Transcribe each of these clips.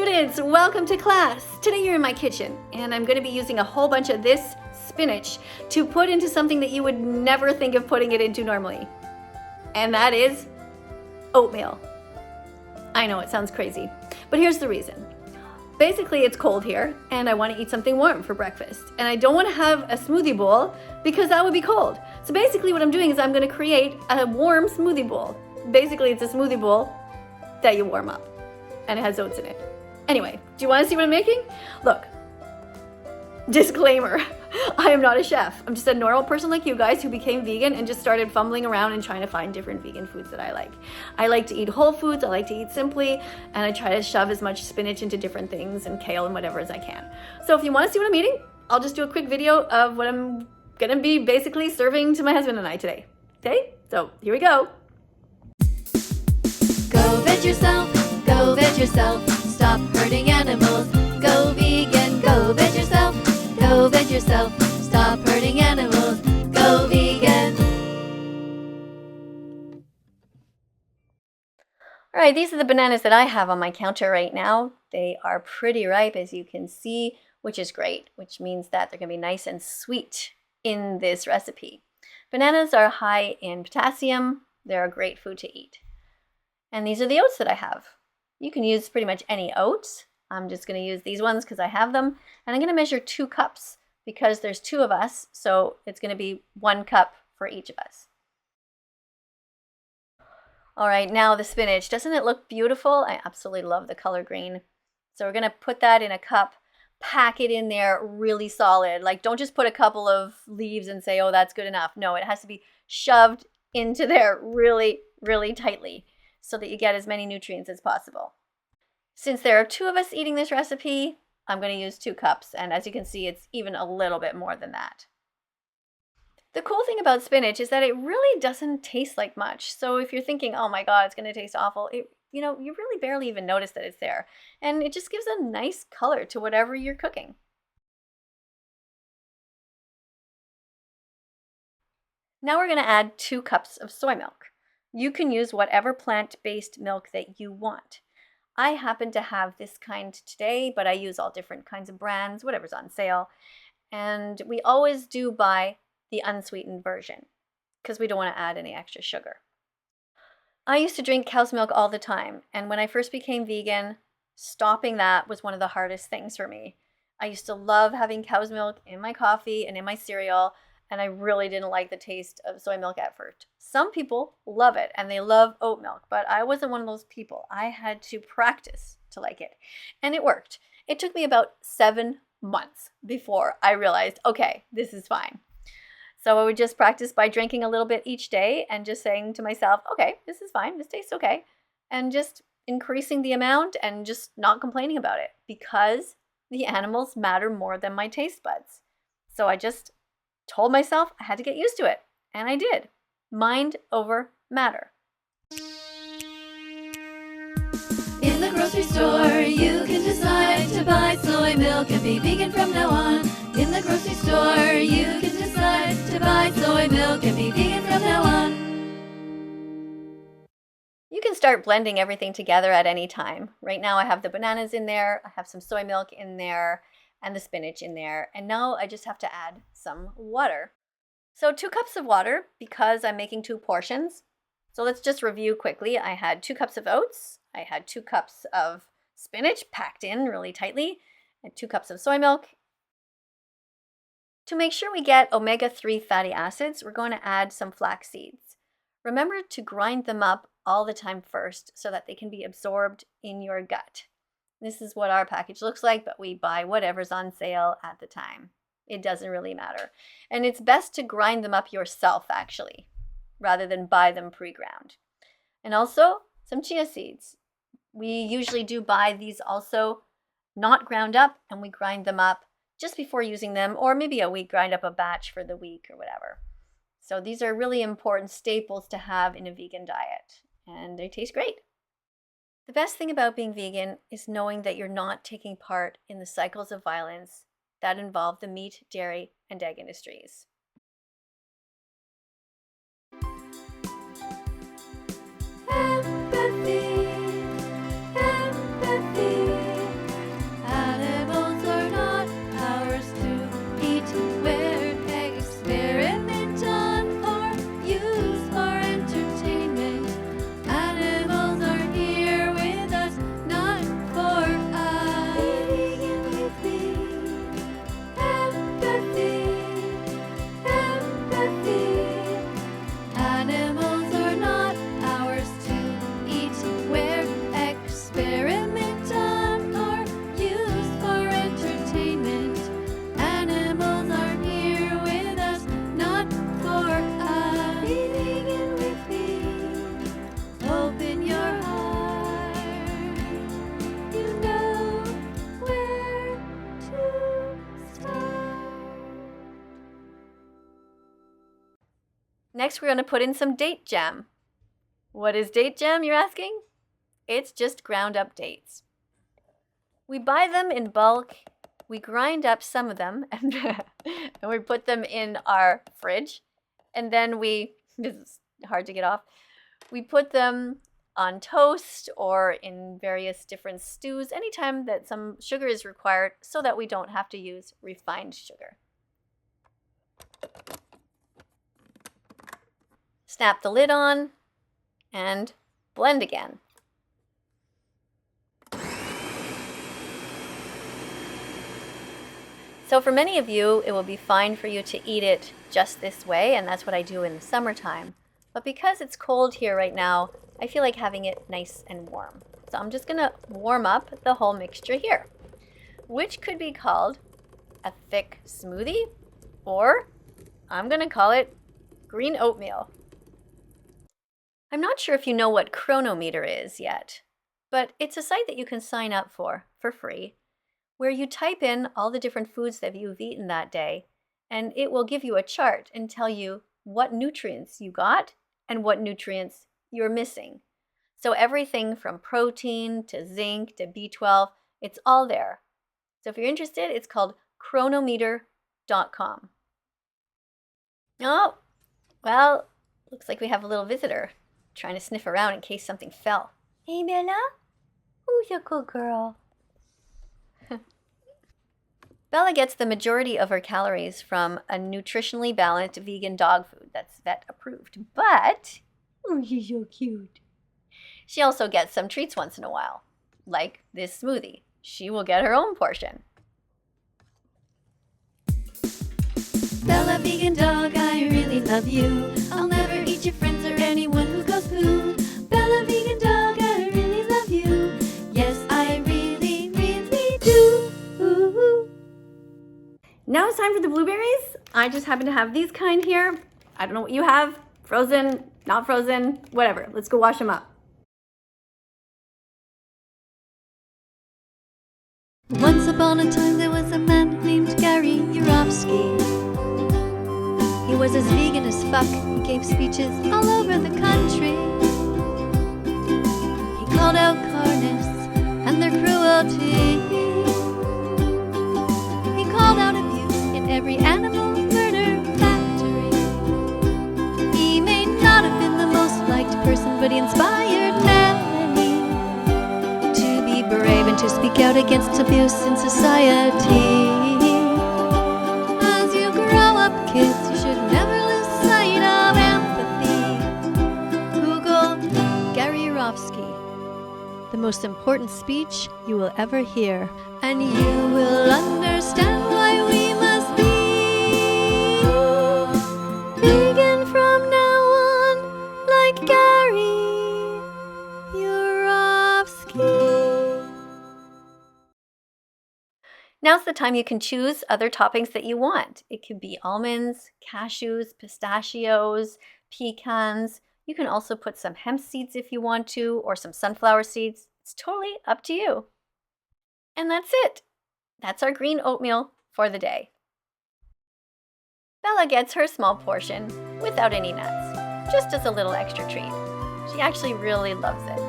students, welcome to class. Today you're in my kitchen and I'm going to be using a whole bunch of this spinach to put into something that you would never think of putting it into normally. And that is oatmeal. I know it sounds crazy, but here's the reason. Basically it's cold here and I want to eat something warm for breakfast. And I don't want to have a smoothie bowl because that would be cold. So basically what I'm doing is I'm going to create a warm smoothie bowl. Basically it's a smoothie bowl that you warm up and it has oats in it. Anyway, do you want to see what I'm making? Look, disclaimer, I am not a chef. I'm just a normal person like you guys who became vegan and just started fumbling around and trying to find different vegan foods that I like. I like to eat whole foods, I like to eat simply, and I try to shove as much spinach into different things and kale and whatever as I can. So if you want to see what I'm eating, I'll just do a quick video of what I'm gonna be basically serving to my husband and I today. Okay, so here we go. Go veg yourself, go veg yourself. Stop hurting animals. Go vegan, go veg yourself. Go veg yourself. Stop hurting animals. Go vegan. All right, these are the bananas that I have on my counter right now. They are pretty ripe, as you can see, which is great, which means that they're gonna be nice and sweet in this recipe. Bananas are high in potassium. They're a great food to eat. And these are the oats that I have. You can use pretty much any oats. I'm just going to use these ones because I have them. And I'm going to measure 2 cups because there's 2 of us. So it's going to be 1 cup for each of us. All right, now the spinach. Doesn't it look beautiful? I absolutely love the color green. So we're going to put that in a cup, pack it in there really solid. Like, don't just put a couple of leaves and say, oh, that's good enough. No, it has to be shoved into there really, really tightly, so that you get as many nutrients as possible. Since there are 2 of us eating this recipe, I'm going to use 2 cups, and as you can see, it's even a little bit more than that. The cool thing about spinach is that it really doesn't taste like much. So if you're thinking, oh my God, it's going to taste awful, you really barely even notice that it's there. And it just gives a nice color to whatever you're cooking. Now we're going to add 2 cups of soy milk. You can use whatever plant-based milk that you want. I happen to have this kind today, but I use all different kinds of brands, whatever's on sale. And we always do buy the unsweetened version because we don't want to add any extra sugar. I used to drink cow's milk all the time, and when I first became vegan, stopping that was one of the hardest things for me. I used to love having cow's milk in my coffee and in my cereal, and I really didn't like the taste of soy milk at first. Some people love it and they love oat milk, but I wasn't one of those people. I had to practice to like it, and it worked. It took me about 7 months before I realized, okay, this is fine. So I would just practice by drinking a little bit each day and just saying to myself, okay, this is fine, this tastes okay, and just increasing the amount and just not complaining about it because the animals matter more than my taste buds. So I just told myself I had to get used to it, and I did. Mind over matter. In the grocery store, you can decide to buy soy milk and be vegan from now on. In the grocery store, you can decide to buy soy milk and be vegan from now on. You can start blending everything together at any time. Right now I have the bananas in there, I have some soy milk in there, and the spinach in there. And now I just have to add some water. So 2 cups of water because I'm making 2 portions. So let's just review quickly. I had 2 cups of oats. I had 2 cups of spinach packed in really tightly and 2 cups of soy milk. To make sure we get omega-3 fatty acids, we're going to add some flax seeds. Remember to grind them up all the time first so that they can be absorbed in your gut. This is what our package looks like, but we buy whatever's on sale at the time. It doesn't really matter. And it's best to grind them up yourself, actually, rather than buy them pre-ground. And also, some chia seeds. We usually do buy these also not ground up, and we grind them up just before using them, or maybe we grind up a batch for the week or whatever. So these are really important staples to have in a vegan diet, and they taste great. The best thing about being vegan is knowing that you're not taking part in the cycles of violence that involve the meat, dairy, and egg industries. Empathy, empathy. Next, we're going to put in some date jam. What is date jam, you're asking? It's just ground up dates. We buy them in bulk. We grind up some of them and we put them in our fridge. And then this is hard to get off, we put them on toast or in various different stews anytime that some sugar is required so that we don't have to use refined sugar. Snap the lid on and blend again. So for many of you, it will be fine for you to eat it just this way, and that's what I do in the summertime. But because it's cold here right now, I feel like having it nice and warm. So I'm just gonna warm up the whole mixture here, which could be called a thick smoothie, or I'm gonna call it green oatmeal. I'm not sure if you know what Chronometer is yet, but it's a site that you can sign up for free, where you type in all the different foods that you've eaten that day, and it will give you a chart and tell you what nutrients you got and what nutrients you're missing. So everything from protein to zinc to B12, it's all there. So if you're interested, it's called chronometer.com. Oh, well, looks like we have a little visitor trying to sniff around in case something fell. Hey, Bella? Who's a good girl? Bella gets the majority of her calories from a nutritionally balanced vegan dog food that's vet approved, but she's so cute. She also gets some treats once in a while, like this smoothie. She will get her own portion. Bella vegan dog, I really love you. I'll never eat your friends or anyone who goes poo. Bella vegan dog, I really love you. Yes, I really, really do. Ooh. Now it's time for the blueberries. I just happen to have these kind here. I don't know what you have. Frozen, not frozen, whatever. Let's go wash them up. Once upon a time there was a man named Gary Yourofsky. He was as vegan as fuck. He gave speeches all over the country. He called out carnists and their cruelty. He called out abuse in every animal murder factory. He may not have been the most liked person, but he inspired many to be brave and to speak out against abuse in society. As you grow up, kids, you should never lose sight of empathy. Google Gary Yourofsky, the most important speech you will ever hear, and you will understand why we must be vegan from now on, like Gary Yourofsky. Now's the time you can choose other toppings that you want. It could be almonds, cashews, pistachios, pecans. You can also put some hemp seeds if you want to, or some sunflower seeds. It's totally up to you. And that's it. That's our green oatmeal for the day. Bella gets her small portion without any nuts, just as a little extra treat. She actually really loves it.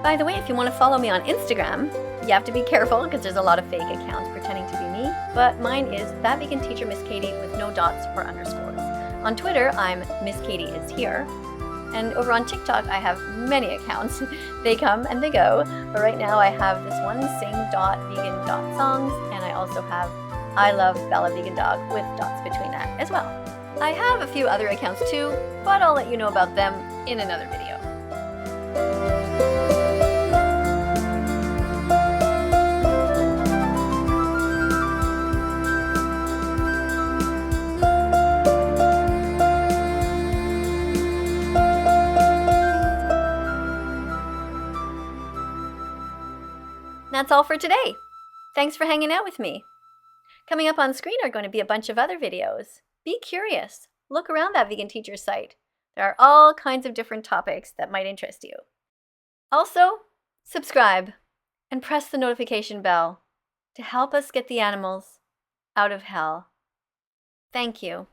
By the way, if you want to follow me on Instagram, you have to be careful because there's a lot of fake accounts pretending to be me, but mine is thatveganteacher Miss Katie with no dots or underscores. On Twitter, I'm Miss Katie is here. And over on TikTok, I have many accounts. They come and they go. But right now I have this one sing.vegan.songs, and I also have I love Bella Vegan Dog with dots between that as well. I have a few other accounts too, but I'll let you know about them in another video. That's all for today. Thanks for hanging out with me. Coming up on screen are going to be a bunch of other videos. Be curious. Look around that Vegan Teacher site. There are all kinds of different topics that might interest you. Also, subscribe and press the notification bell to help us get the animals out of hell. Thank you.